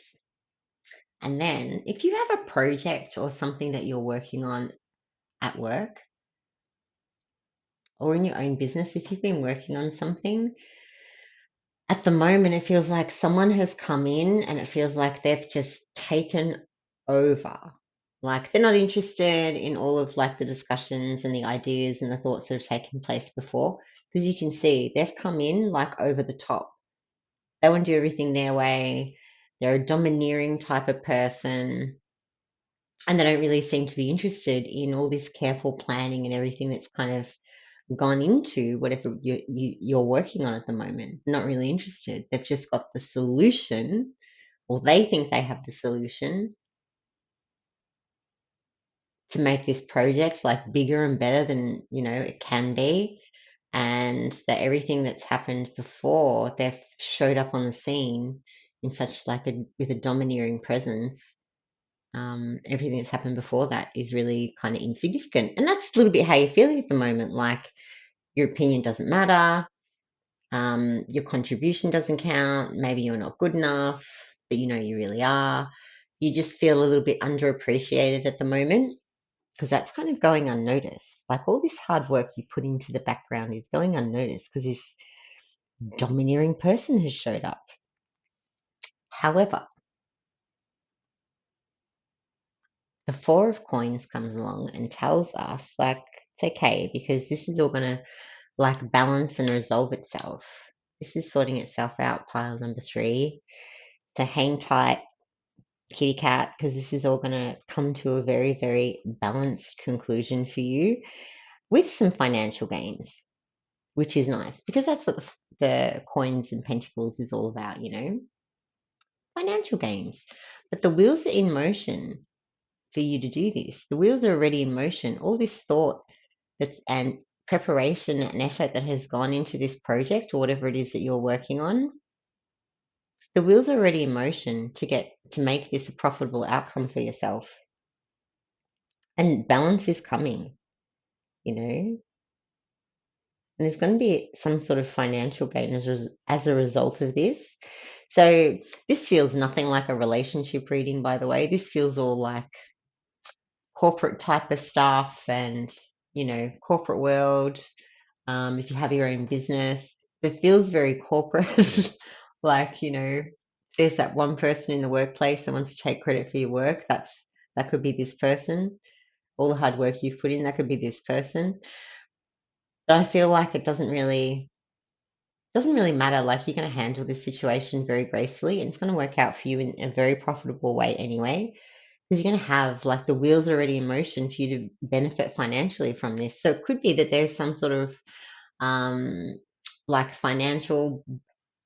And then if you have a project or something that you're working on at work or in your own business, if you've been working on something, at the moment it feels like someone has come in and it feels like they've just taken over. Like they're not interested in all of like the discussions and the ideas and the thoughts that have taken place before. Because you can see they've come in like over the top. They want to do everything their way. They're a domineering type of person. And they don't really seem to be interested in all this careful planning and everything that's kind of gone into whatever you're working on at the moment. Not really interested. They've just got the solution, or they think they have the solution to make this project like bigger and better than it can be, and that everything that's happened before, they've showed up on the scene in such like with a domineering presence. Everything that's happened before that is really kind of insignificant, and that's a little bit how you're feeling at the moment. Like your opinion doesn't matter, your contribution doesn't count. Maybe you're not good enough, but you really are. You just feel a little bit underappreciated at the moment because that's kind of going unnoticed. Like all this hard work you put into the background is going unnoticed because this domineering person has showed up. However, the Four of Coins comes along and tells us like it's okay because this is all going to like balance and resolve itself. This is sorting itself out, pile number three. So hang tight. kitty cat, because this is all going to come to a very, very balanced conclusion for you with some financial gains, which is nice because that's what the coins and pentacles is all about, financial gains. But the wheels are in motion for you to do this. The wheels are already in motion. All this thought and preparation and effort that has gone into this project or whatever it is that you're working on, the wheels are already in motion to make this a profitable outcome for yourself. And balance is coming, and there's going to be some sort of financial gain as a result of this. So this feels nothing like a relationship reading, by the way. This feels all like corporate type of stuff and, corporate world. If you have your own business, it feels very corporate. Like, there's that one person in the workplace that wants to take credit for your work. That could be this person. All the hard work you've put in, that could be this person. But I feel like it doesn't really matter. Like, you're going to handle this situation very gracefully, and it's going to work out for you in a very profitable way anyway. Because you're going to have like the wheels already in motion for you to benefit financially from this. So it could be that there's some sort of um, like financial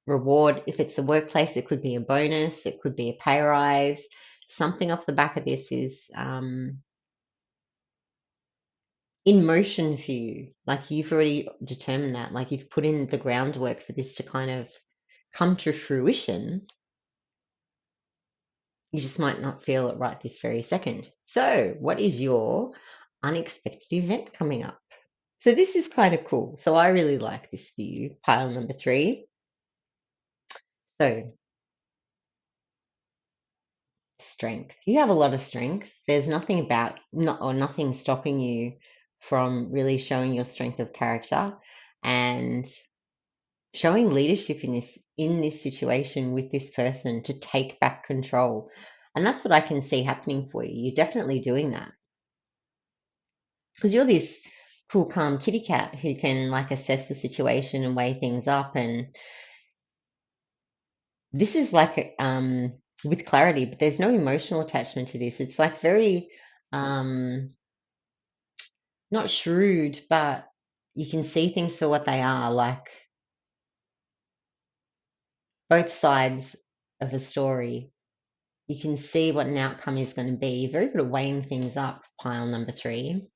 reward. If it's the workplace, it could be a bonus, it could be a pay rise. Something off the back of this is in motion for you. Like, you've already determined that, like, you've put in the groundwork for this to kind of come to fruition. You just might not feel it right this very second. So, what is your unexpected event coming up? So, this is kind of cool. So, I really like this for you, pile number 3. So, strength. You have a lot of strength. There's nothing about not or nothing stopping you from really showing your strength of character and showing leadership in this situation with this person to take back control. And that's what I can see happening for you. You're definitely doing that because you're this cool, calm kitty cat who can like assess the situation and weigh things up. And this is like with clarity, but there's no emotional attachment to this. It's like very not shrewd, but you can see things for what they are, like both sides of a story. You can see what an outcome is going to be. You're very good at weighing things up, pile number 3.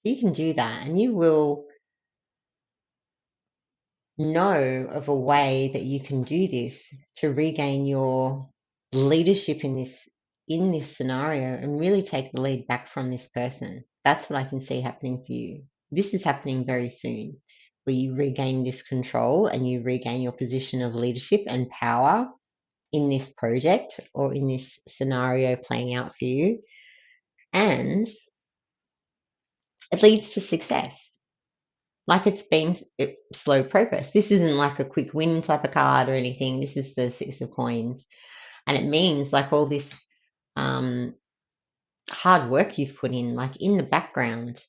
You can do that, and you will know of a way that you can do this to regain your leadership in this scenario and really take the lead back from this person. That's what I can see happening for you. This is happening very soon, where you regain this control and you regain your position of leadership and power in this project or in this scenario playing out for you. And it leads to success. Like, it's been slow progress. This isn't like a quick win type of card or anything. This is the 6 of Coins. And it means like all this um, hard work you've put in, like in the background,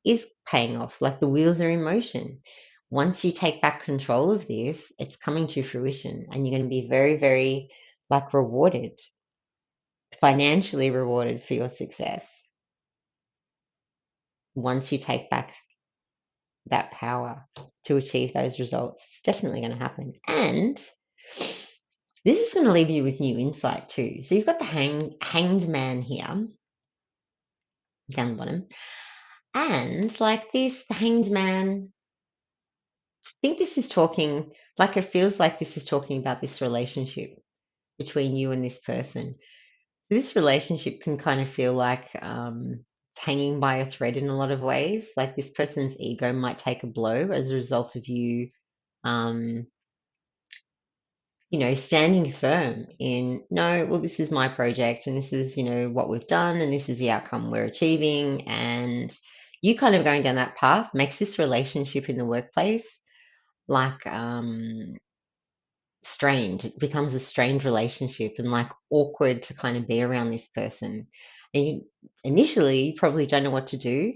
is paying off. Like, the wheels are in motion. Once you take back control of this, it's coming to fruition and you're going to be very, very like rewarded, financially rewarded for your success once you take back that power to achieve those results. It's definitely going to happen. And this is going to leave you with new insight too. So you've got the hanged man here down the bottom. And like this, the hanged man, I think this is talking, like, it feels like this is talking about this relationship between you and this person. This relationship can kind of feel like hanging by a thread in a lot of ways. Like, this person's ego might take a blow as a result of you um, standing firm in, no, well, this is my project and this is, what we've done and this is the outcome we're achieving. And you kind of going down that path makes this relationship in the workplace like strained. It becomes a strained relationship and like awkward to kind of be around this person. And initially, you probably don't know what to do.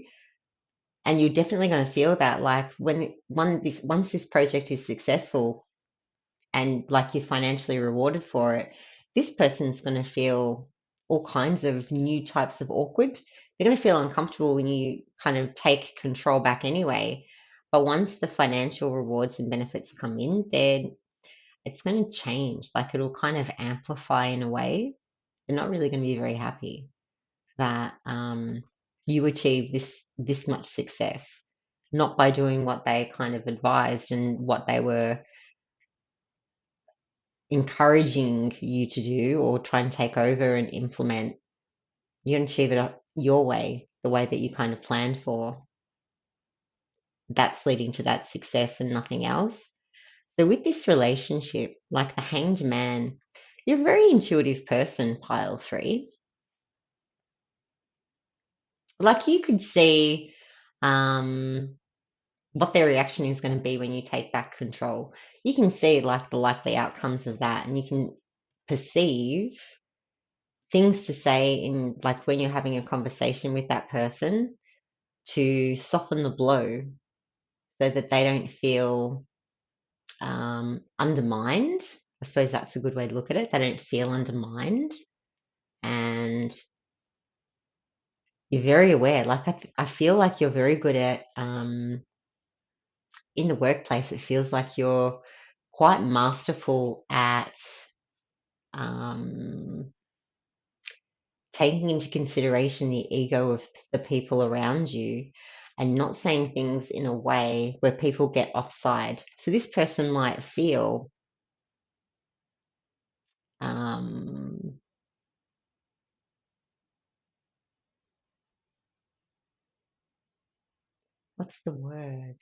And you're definitely going to feel that, like, once this project is successful and like you're financially rewarded for it, this person's going to feel all kinds of new types of awkward. They're going to feel uncomfortable when you kind of take control back anyway. But once the financial rewards and benefits come in, then it's going to change. Like it'll kind of amplify in a way. They're not really going to be very happy that you achieve this much success, not by doing what they kind of advised and what they were encouraging you to do or try and take over and implement. You're going to achieve it your way, the way that you kind of planned for. That's leading to that success and nothing else. So with this relationship, like the Hanged Man, you're a very intuitive person, pile 3. Like you could see what their reaction is going to be when you take back control. You can see like the likely outcomes of that, and you can perceive things to say in like when you're having a conversation with that person to soften the blow so that they don't feel undermined. I suppose that's a good way to look at it. They don't feel undermined, and you're very aware. Like I feel like you're very good at in the workplace. It feels like you're quite masterful at um, taking into consideration the ego of the people around you and not saying things in a way where people get offside. So this person might feel um, what's the word?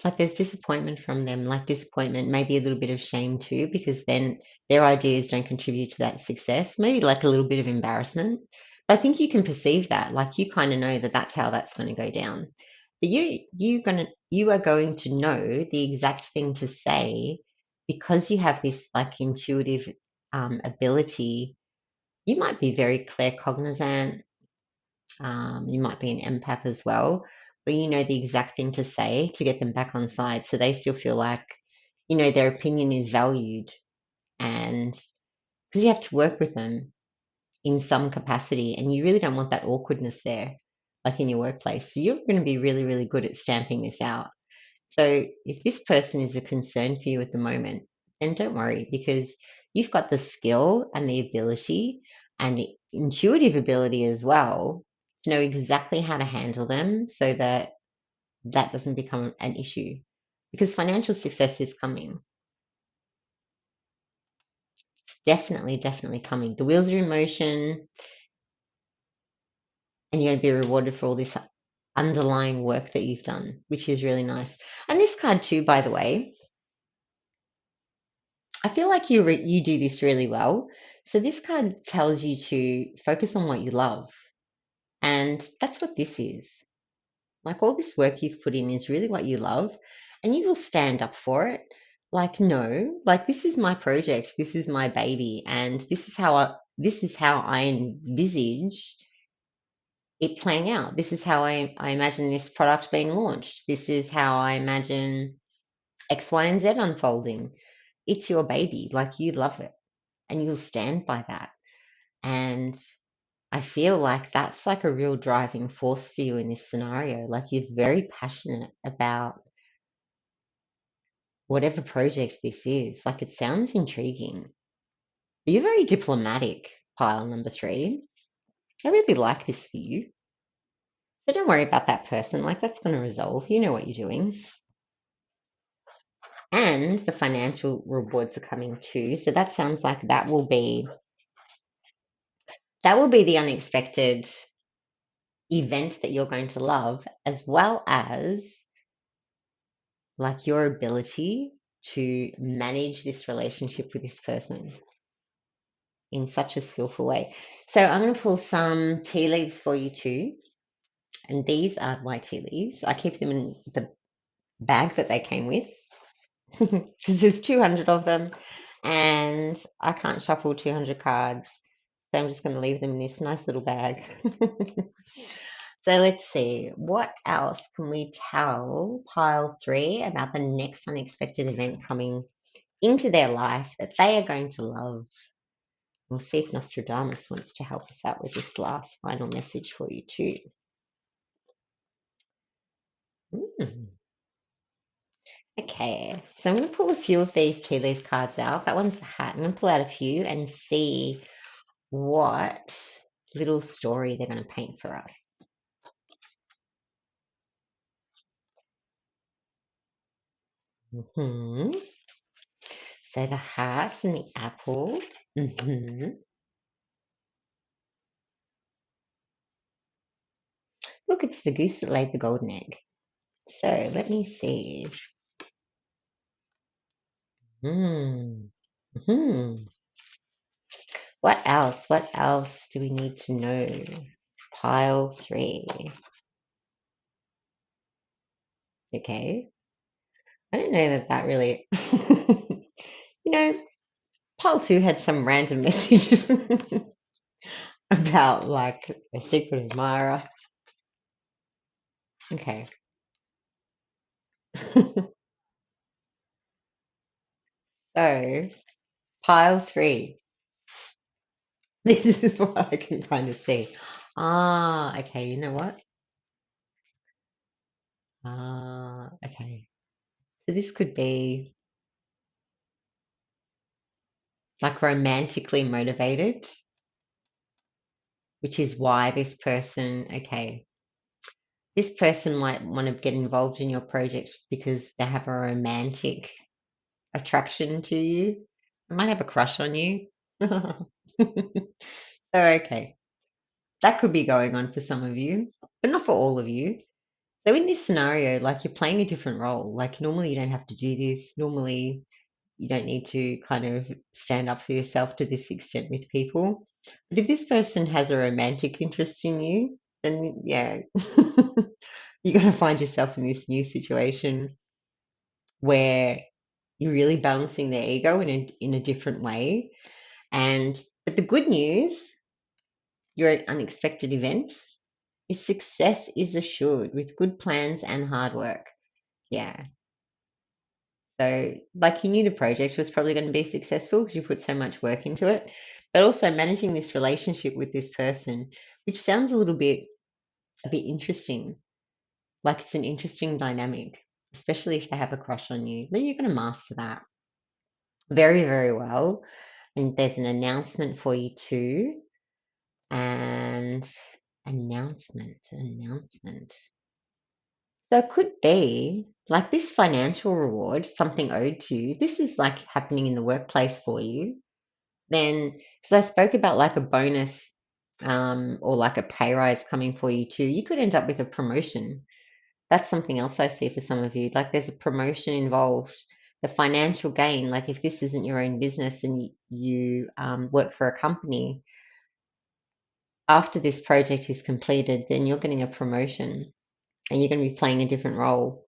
Like there's disappointment from them, like disappointment, maybe a little bit of shame too, because then their ideas don't contribute to that success. Maybe like a little bit of embarrassment. But I think you can perceive that, like you kind of know that that's how that's going to go down. But you are going to know the exact thing to say because you have this like intuitive ability. You might be very claircognizant. You might be an empath as well, but you know the exact thing to say to get them back on side so they still feel like, you know, their opinion is valued. And because you have to work with them in some capacity and you really don't want that awkwardness there, like in your workplace. So you're going to be really, really good at stamping this out. So if this person is a concern for you at the moment, then don't worry because you've got the skill and the ability and the intuitive ability as well to know exactly how to handle them so that that doesn't become an issue. Because financial success is coming. It's definitely, definitely coming. The wheels are in motion and you're going to be rewarded for all this underlying work that you've done, which is really nice. And this card too, by the way, I feel like you do this really well. So this card tells you to focus on what you love. And that's what this is. Like all this work you've put in is really what you love and you will stand up for it. Like no, like this is my project, this is my baby and this is how I envisage it playing out. This is how I imagine this product being launched. This is how I imagine X, Y, and Z unfolding. It's your baby, like you love it and you'll stand by that. And I feel like that's like a real driving force for you in this scenario. Like you're very passionate about whatever project this is. Like it sounds intriguing. You're very diplomatic, pile number 3. I really like this for you. So don't worry about that person. Like that's going to resolve. You know what you're doing. And the financial rewards are coming too. So that sounds like that will be the unexpected event that you're going to love, as well as like your ability to manage this relationship with this person in such a skillful way. So I'm going to pull some tea leaves for you too. And these are my tea leaves. I keep them in the bag that they came with because there's 200 of them and I can't shuffle 200 cards. So I'm just going to leave them in this nice little bag. So let's see, what else can we tell pile 3 about the next unexpected event coming into their life that they are going to love. We'll see if Nostradamus wants to help us out with this last final message for you too. Mm. Okay, so I'm going to pull a few of these tea leaf cards out. That one's the hat. I'm going to pull out a few and see what little story they're going to paint for us. Mm-hmm. So the hat and the apple. Mm-hmm. Look, it's the goose that laid the golden egg. So let me see. Hmm. Hmm. What else? What else do we need to know? Pile 3. Okay. I don't know that that really. You know, pile 2 had some random message about like a secret admirer. Okay. So, pile 3. This is what I can kind of see. Ah, okay. You know what? Ah, okay. So this could be like romantically motivated, which is why this person, okay, this person might want to get involved in your project because they have a romantic attraction to you. They might have a crush on you. So, okay, that could be going on for some of you, but not for all of you. So, in this scenario, like you're playing a different role. Like, normally you don't have to do this. Normally, you don't need to kind of stand up for yourself to this extent with people. But if this person has a romantic interest in you, then yeah, you're going to find yourself in this new situation where you're really balancing their ego in a different way. And but the good news, your unexpected event, is success is assured with good plans and hard work. Yeah. So, like, you knew the project was probably going to be successful because you put so much work into it, but also managing this relationship with this person, which sounds a bit interesting. Like, it's an interesting dynamic, especially if they have a crush on you. Then you're going to master that very, very well. And there's an announcement for you too. And announcement. So it could be like this financial reward, something owed to you. This is like happening in the workplace for you. Then, because I spoke about like a bonus or like a pay rise coming for you too, you could end up with a promotion. That's something else I see for some of you. Like there's a promotion involved, the financial gain. Like if this isn't your own business and you work for a company, after this project is completed, then you're getting a promotion and you're going to be playing a different role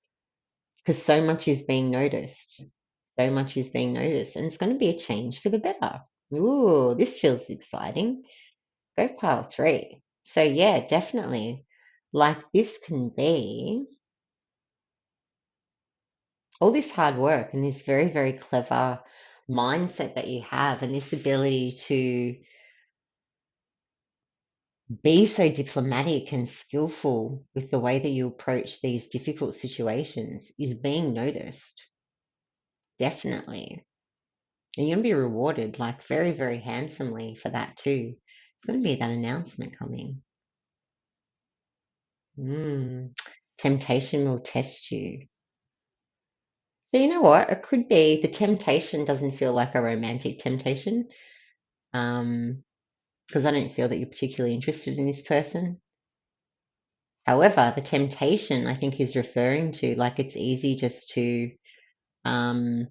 because so much is being noticed. So much is being noticed, and it's going to be a change for the better. Ooh, this feels exciting. Go pile 3. So, yeah, definitely. Like this can be all this hard work and this very, very clever mindset that you have, and this ability to be so diplomatic and skillful with the way that you approach these difficult situations is being noticed. Definitely. And you're going to be rewarded like very, very handsomely for that too. It's going to be that announcement coming. Temptation will test you. So you know what? It could be the temptation doesn't feel like a romantic temptation. Because I don't feel that you're particularly interested in this person. However, the temptation I think is referring to like it's easy just to um,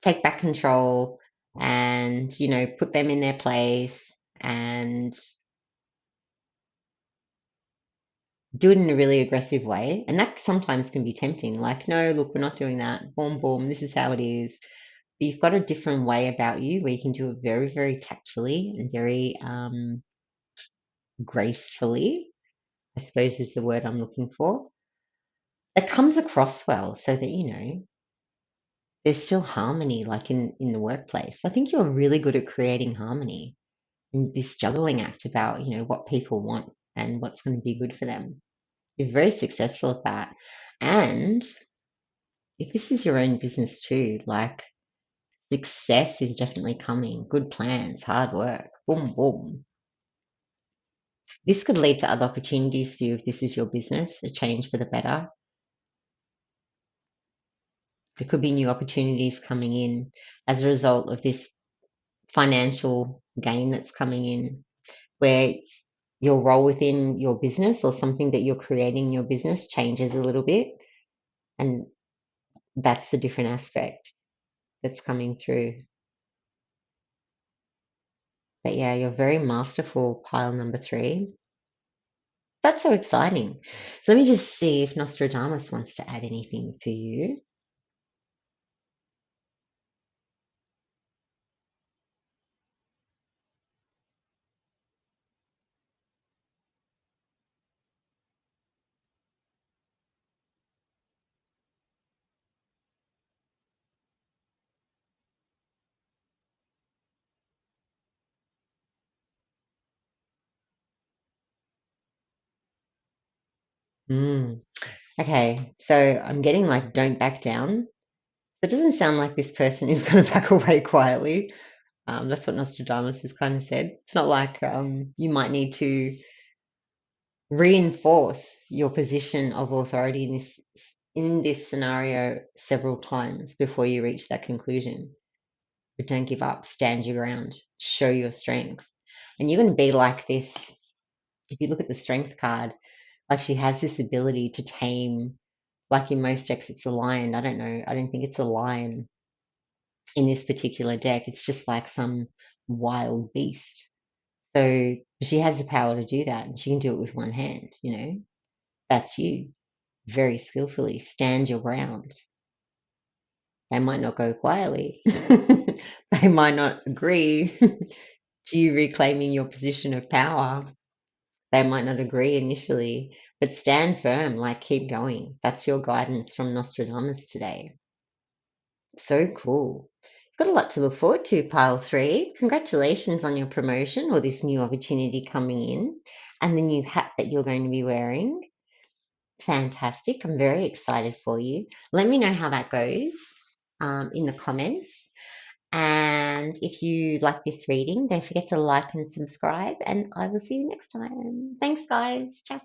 take back control and put them in their place and do it in a really aggressive way. And that sometimes can be tempting. Like, no, look, we're not doing that. Boom, boom, this is how it is. But you've got a different way about you where you can do it very, very tactfully and very gracefully, I suppose is the word I'm looking for. It comes across well so that, there's still harmony, like in the workplace. I think you're really good at creating harmony in this juggling act about, what people want and what's going to be good for them. You're very successful at that. And if this is your own business too, like success is definitely coming. Good plans, hard work, boom, boom. This could lead to other opportunities for you if this is your business, a change for the better. There could be new opportunities coming in as a result of this financial gain that's coming in, where your role within your business or something that you're creating in your business changes a little bit. And that's the different aspect that's coming through. But yeah, you're very masterful, pile number 3. That's so exciting. So let me just see if Nostradamus wants to add anything for you. Mm. Okay, so I'm getting like don't back down. So it doesn't sound like this person is going to back away quietly. That's what Nostradamus has kind of said. It's not like you might need to reinforce your position of authority in this scenario several times before you reach that conclusion. But don't give up. Stand your ground. Show your strength. And you're going to be like this. If you look at the strength card, like she has this ability to tame. Like in most decks, it's a lion. I don't know. I don't think it's a lion in this particular deck. It's just like some wild beast. So she has the power to do that, and she can do it with one hand. That's you. Very skillfully. Stand your ground. They might not go quietly. They might not agree to you reclaiming your position of power. They might not agree initially, but stand firm, like keep going. That's your guidance from Nostradamus today. So cool. Got a lot to look forward to, pile 3. Congratulations on your promotion or this new opportunity coming in and the new hat that you're going to be wearing. Fantastic. I'm very excited for you. Let me know how that goes in the comments. And if you like this reading, don't forget to like and subscribe. And I will see you next time. Thanks, guys. Ciao.